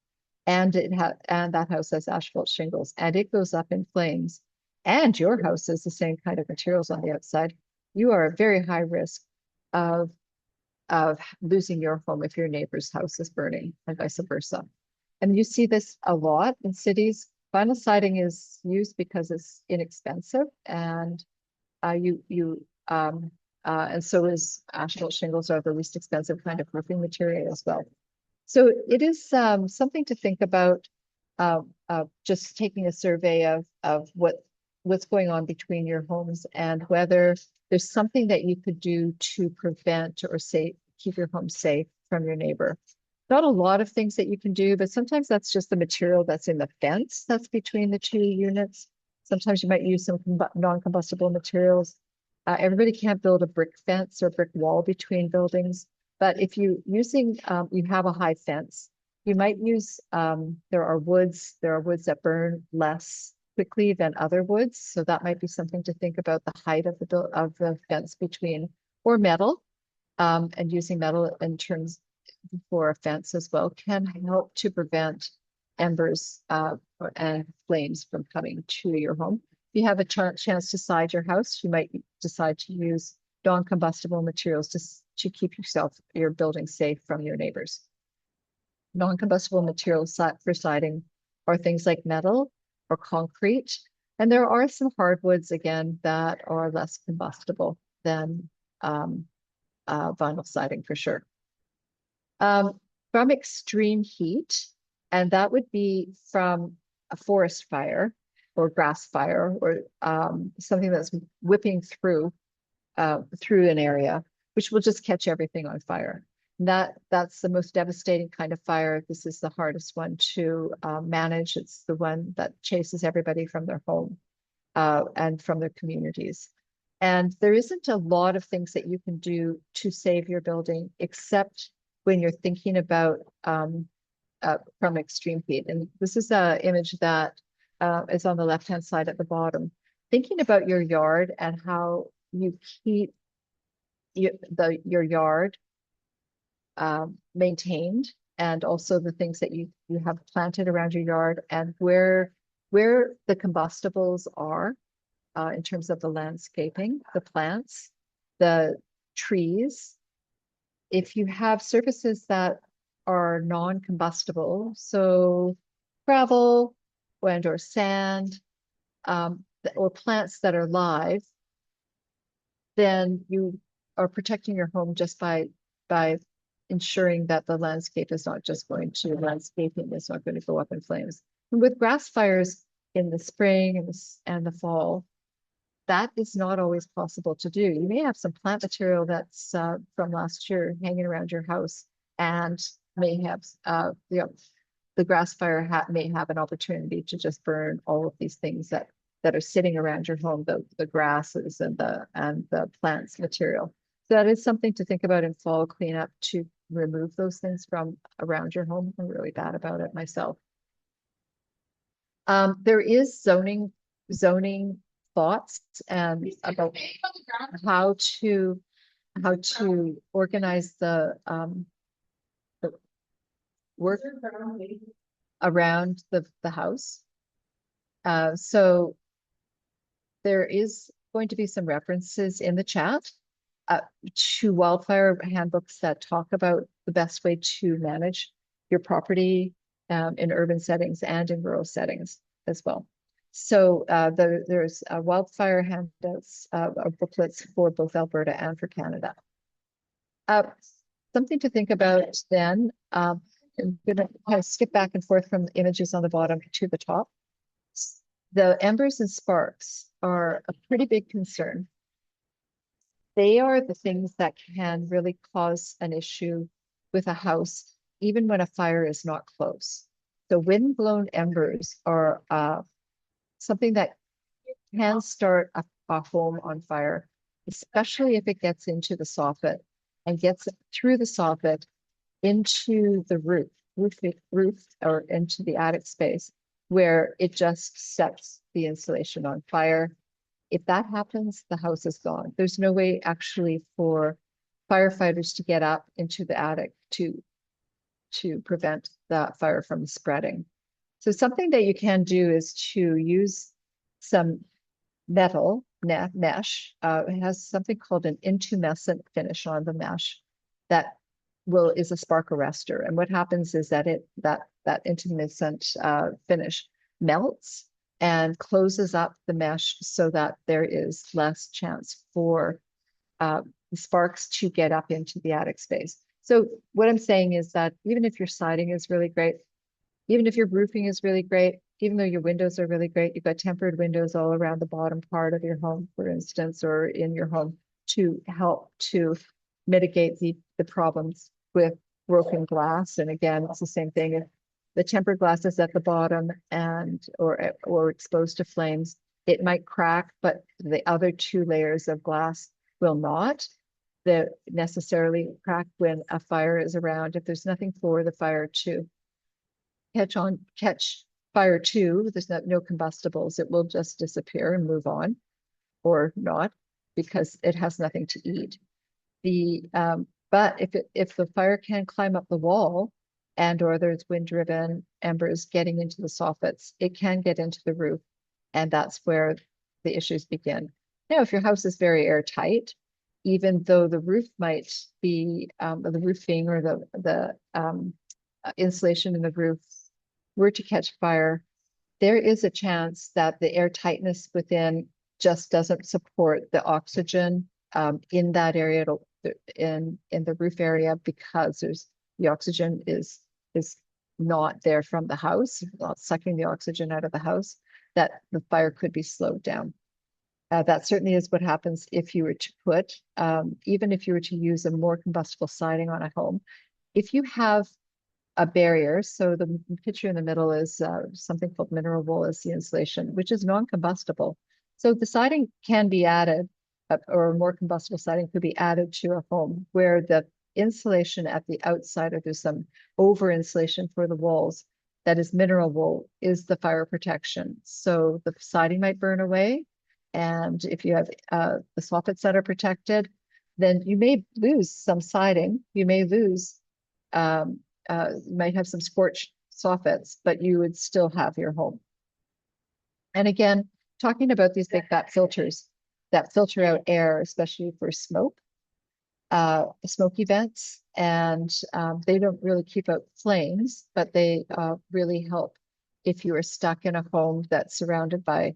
and that house has asphalt shingles and it goes up in flames and your house has the same kind of materials on the outside, you are at very high risk of losing your home if your neighbor's house is burning and vice versa. And you see this a lot in cities. Vinyl siding is used because it's inexpensive, and and so is asphalt shingles are the least expensive kind of roofing material as well. So it is something to think about. Just taking a survey of what's going on between your homes and whether there's something that you could do to prevent or keep your home safe from your neighbor. Not a lot of things that you can do, but sometimes that's just the material that's in the fence that's between the 2 units. Sometimes you might use some non-combustible materials. Everybody can't build a brick fence or brick wall between buildings, but if you have a high fence, you might use, there are woods that burn less quickly than other woods. So that might be something to think about, the height of the fence between, or metal, and using metal in terms for a fence as well can help to prevent embers and flames from coming to your home. If you have a chance to side your house, you might decide to use non-combustible materials to keep your building safe from your neighbors. Non-combustible materials for siding are things like metal or concrete. And there are some hardwoods, again, that are less combustible than vinyl siding for sure. From extreme heat, and that would be from a forest fire or grass fire or something that's whipping through an area, which will just catch everything on fire. And that's the most devastating kind of fire. This is the hardest one to manage. It's the one that chases everybody from their home and from their communities. And there isn't a lot of things that you can do to save your building, except when you're thinking about from extreme heat. And this is an image that is on the left-hand side at the bottom. Thinking about your yard and how you keep your yard maintained, and also the things that you have planted around your yard, and where the combustibles are in terms of the landscaping, the plants, the trees. If you have surfaces that are non-combustible, so gravel or sand, or plants that are live, then you are protecting your home just by ensuring that the landscaping is not going to go up in flames. And with grass fires in the spring and the fall, that is not always possible to do. You may have some plant material that's from last year hanging around your house, and may have the grass fire may have an opportunity to just burn all of these things that are sitting around your home, the grasses and the plants material. So that is something to think about in fall cleanup, to remove those things from around your home. I'm really bad about it myself. There is zoning thoughts and about how to organize the work around the house. So there is going to be some references in the chat to wildfire handbooks that talk about the best way to manage your property in urban settings and in rural settings as well. So there's wildfire handouts or booklets for both Alberta and for Canada. Something to think about then. I'm going to kind of skip back and forth from the images on the bottom to the top. The embers and sparks are a pretty big concern. They are the things that can really cause an issue with a house, even when a fire is not close. The wind-blown embers are something that can start a home on fire, especially if it gets into the soffit and gets through the soffit into the roof or into the attic space, where it just sets the insulation on fire. If that happens, the house is gone. There's no way actually for firefighters to get up into the attic to prevent that fire from spreading. So something that you can do is to use some metal mesh. It has something called an intumescent finish on the mesh that is a spark arrestor. And what happens is that that intumescent finish melts and closes up the mesh so that there is less chance for the sparks to get up into the attic space. So what I'm saying is that even if your siding is really great, even if your roofing is really great, even though your windows are really great, you've got tempered windows all around the bottom part of your home, for instance, or in your home, to help to mitigate the problems with broken glass. And again, it's the same thing. If the tempered glass is at the bottom or exposed to flames, it might crack, but the other two layers of glass will not necessarily crack when a fire is around. If there's nothing for the fire to catch fire to, there's no combustibles, it will just disappear and move on, or not, because it has nothing to eat. But if the fire can climb up the wall, or there's wind-driven embers getting into the soffits, it can get into the roof, and that's where the issues begin. Now, if your house is very airtight, even though the roof might be the roofing or the insulation in the roof were to catch fire, there is a chance that the air tightness within just doesn't support the oxygen in that area, in the roof area, because the oxygen is not there from the house, not sucking the oxygen out of the house, that the fire could be slowed down. That certainly is what happens if you were to put, even if you were to use a more combustible siding on a home. If you have a barrier, so the picture in the middle is something called mineral wool as the insulation, which is non-combustible. So the siding can be added, or more combustible siding could be added to a home where the insulation at the outside, or there's some over insulation for the walls, that is mineral wool, is the fire protection. So the siding might burn away. And if you have the soffits that are protected, then you may lose some siding. You may lose, you might have some scorched soffits, but you would still have your home. And again, talking about these big fat filters that filter out air, especially for smoke, smoke events, and they don't really keep out flames, but they really help if you are stuck in a home that's surrounded by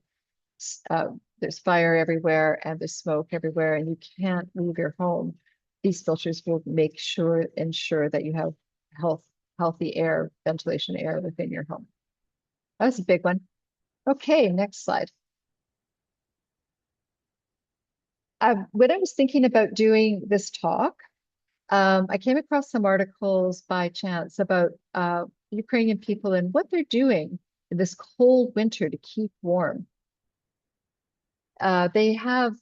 there's fire everywhere and there's smoke everywhere and you can't leave your home. These filters will ensure that you have healthy air, ventilation air within your home. That's a big one. Okay, next slide. When I was thinking about doing this talk, I came across some articles by chance about Ukrainian people and what they're doing in this cold winter to keep warm. They had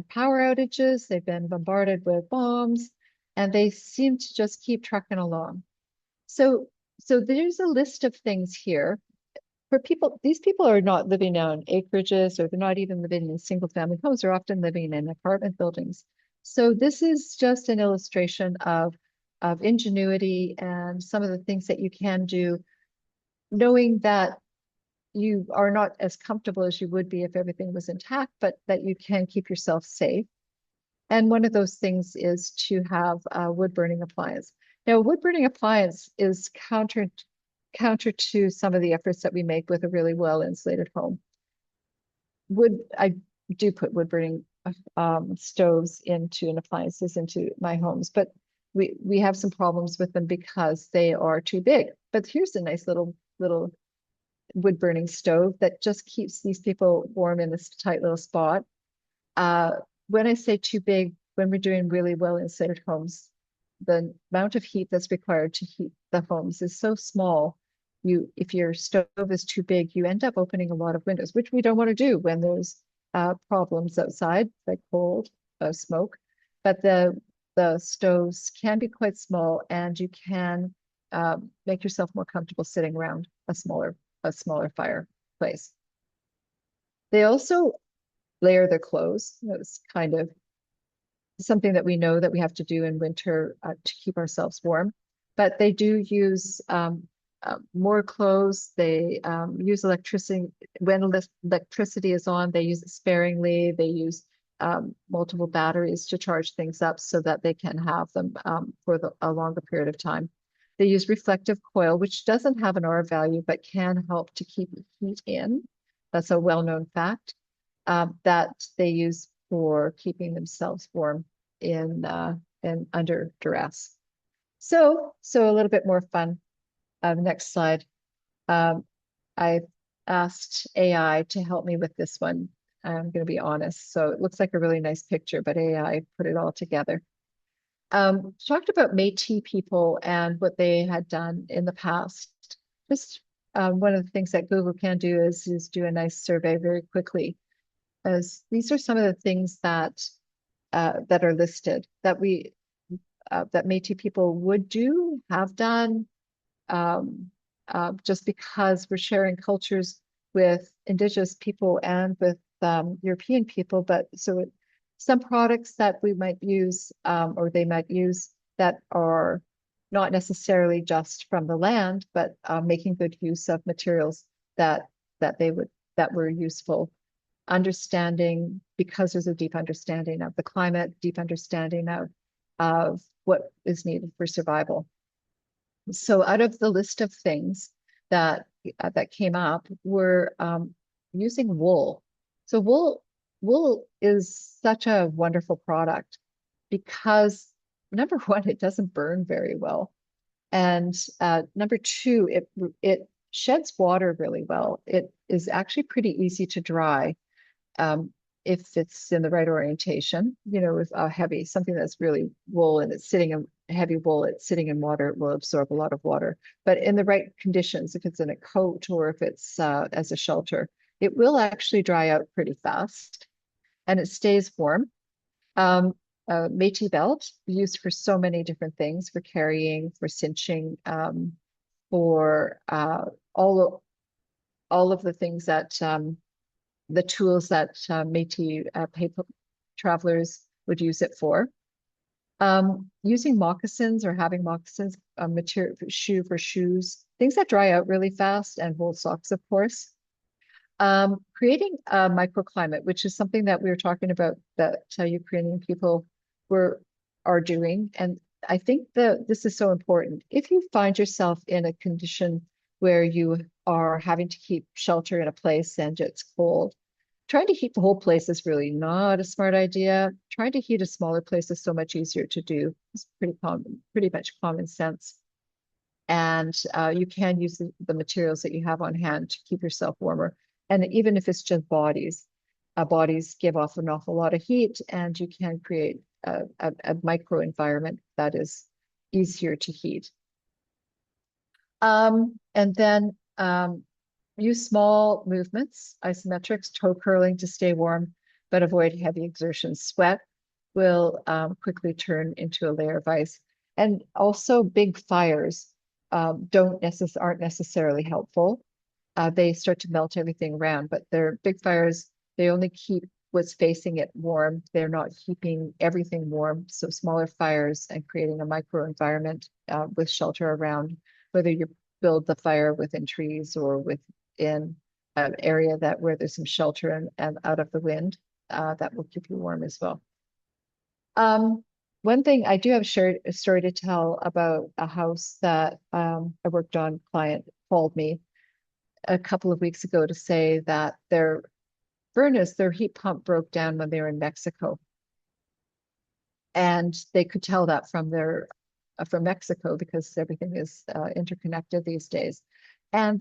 power outages, they've been bombarded with bombs, and they seem to just keep trucking along. So there's a list of things here for people. These people are not living on acreages, or they're not even living in single family homes. They're often living in apartment buildings. So this is just an illustration of ingenuity and some of the things that you can do, knowing that you are not as comfortable as you would be if everything was intact, but that you can keep yourself safe. And one of those things is to have a wood burning appliance. Now, a wood burning appliance is counter to some of the efforts that we make with a really well insulated home. I do put wood burning stoves and appliances into my homes, but we have some problems with them because they are too big. But here's a nice little wood burning stove that just keeps these people warm in this tight little spot. When I say too big, when we're doing really well insulated homes, the amount of heat that's required to heat the homes is so small. If your stove is too big, you end up opening a lot of windows, which we don't want to do when there's problems outside, like cold, smoke. But the stoves can be quite small, and you can make yourself more comfortable sitting around a smaller fireplace. They also layer their clothes. It's kind of something that we know that we have to do in winter to keep ourselves warm. But they do use more clothes. They use electricity. When electricity is on, they use it sparingly. They use multiple batteries to charge things up so that they can have them for a longer period of time. They use reflective coil, which doesn't have an R value, but can help to keep heat in. That's a well-known fact that they use for keeping themselves warm in under duress. So a little bit more fun. Next slide. I asked AI to help me with this one. I'm going to be honest. So it looks like a really nice picture, but AI put it all together. Talked about Métis people and what they had done in the past. Just one of the things that Google can do is do a nice survey very quickly, as these are some of the things that are listed that that Métis people would do, have done, just because we're sharing cultures with Indigenous people and with European people. But some products that we might use or they might use that are not necessarily just from the land, but making good use of materials that were useful. Understanding, because there's a deep understanding of the climate, deep understanding of what is needed for survival. So out of the list of things that that came up were using wool. So wool is such a wonderful product because number one, it doesn't burn very well. And number two, it sheds water really well. It is actually pretty easy to dry um, if it's in the right orientation. With heavy something that's really wool and it's sitting in heavy wool, it's sitting in water, it will absorb a lot of water. But in the right conditions, if it's in a coat or if it's as a shelter, it will actually dry out pretty fast and it stays warm. Um, Métis belt used for so many different things, for carrying, for cinching, for all of the things that the tools that Métis paper travelers would use it for. Using moccasins or having moccasins, material shoe for shoes, things that dry out really fast, and wool socks, of course. Creating a microclimate, which is something that we were talking about that Ukrainian people were are doing. And I think that this is so important. If you find yourself in a condition where you are having to keep shelter in a place and it's cold, trying to heat the whole place is really not a smart idea. Trying to heat a smaller place is so much easier to do. It's pretty much common sense. And you can use the materials that you have on hand to keep yourself warmer. And even if it's just bodies, bodies give off an awful lot of heat, and you can create a micro environment that is easier to heat. And then use small movements, isometrics, toe curling to stay warm, but avoid heavy exertion. Sweat will quickly turn into a layer of ice. And also big fires aren't necessarily helpful. They start to melt everything around, but they're big fires. They only keep what's facing it warm. They're not keeping everything warm. So smaller fires and creating a microenvironment with shelter around, whether you build the fire within trees or within an area where there's some shelter and out of the wind, that will keep you warm as well. One thing I do have a story to tell about a house that I worked on. Client called me a couple of weeks ago to say that their heat pump broke down when they were in Mexico. And they could tell that from Mexico because everything is interconnected these days. And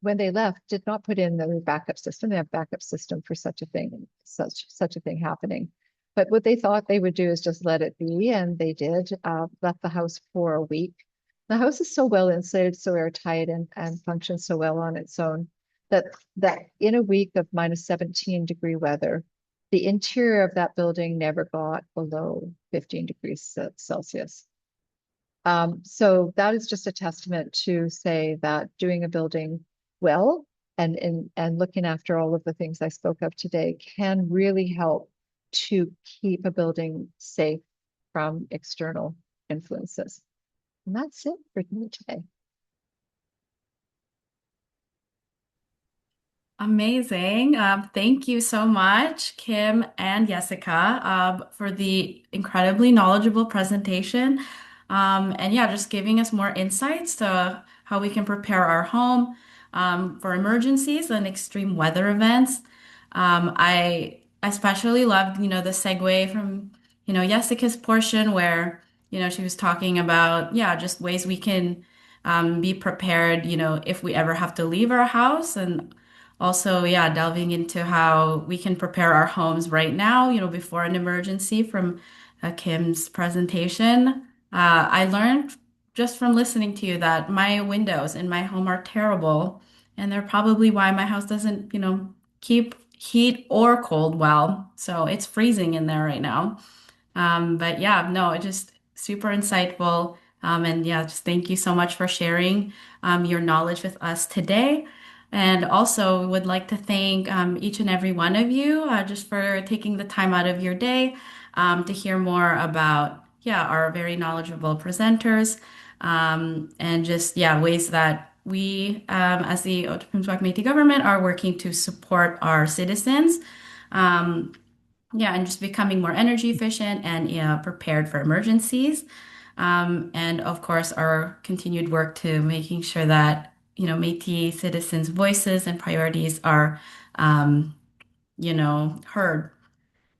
when they left, did not put in the backup system. They have backup system for such a thing happening. But what they thought they would do is just let it be, and they did. Left the house for a week. The house is so well insulated, so airtight, and functions so well on its own that in a week of -17-degree weather, the interior of that building never got below 15 degrees Celsius. So that is just a testament to say that doing a building well and looking after all of the things I spoke of today can really help to keep a building safe from external influences. And that's it for me today. Amazing. Thank you so much, Kim and Yessica, for the incredibly knowledgeable presentation. And yeah, just giving us more insights to how we can prepare our home for emergencies and extreme weather events. I especially loved, the segue from, Jessica's portion where, she was talking about, yeah, just ways we can be prepared, if we ever have to leave our house. And also, yeah, delving into how we can prepare our homes right now, before an emergency from Kim's presentation. I learned just from listening to you that my windows in my home are terrible, and they're probably why my house doesn't, keep heat or cold well. So it's freezing in there right now. But yeah, no, it just super insightful. And yeah, just thank you so much for sharing your knowledge with us today. And also would like to thank each and every one of you just for taking the time out of your day to hear more about, yeah, our very knowledgeable presenters and just, yeah, ways that we, as the Otipemisiwak Métis government, are working to support our citizens. Um, yeah, and just becoming more energy efficient and prepared for emergencies. And of course, our continued work to making sure that Métis citizens' voices and priorities are, um, heard.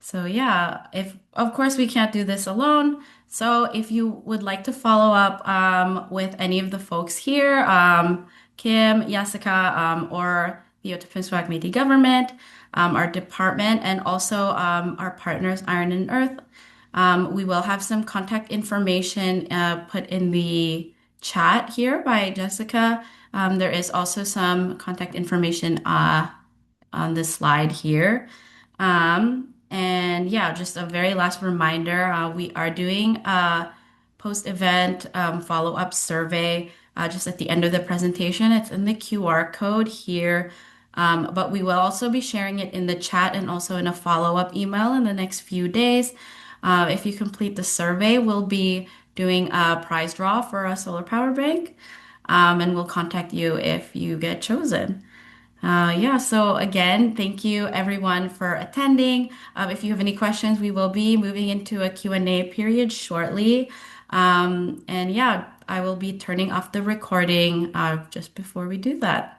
So yeah, if of course we can't do this alone. So if you would like to follow up with any of the folks here, Kim, Yessica, or the Otopinswak Métis government, our department, and also our partners, Iron and Earth, we will have some contact information put in the chat here by Jessica. There is also some contact information on this slide here. And yeah, just a very last reminder, we are doing a post-event follow-up survey just at the end of the presentation. It's in the QR code here. But we will also be sharing it in the chat and also in a follow-up email in the next few days. If you complete the survey, we'll be doing a prize draw for a solar power bank, and we'll contact you if you get chosen. Yeah, so again, thank you everyone for attending. If you have any questions, we will be moving into a Q&A period shortly. And yeah, I will be turning off the recording just before we do that.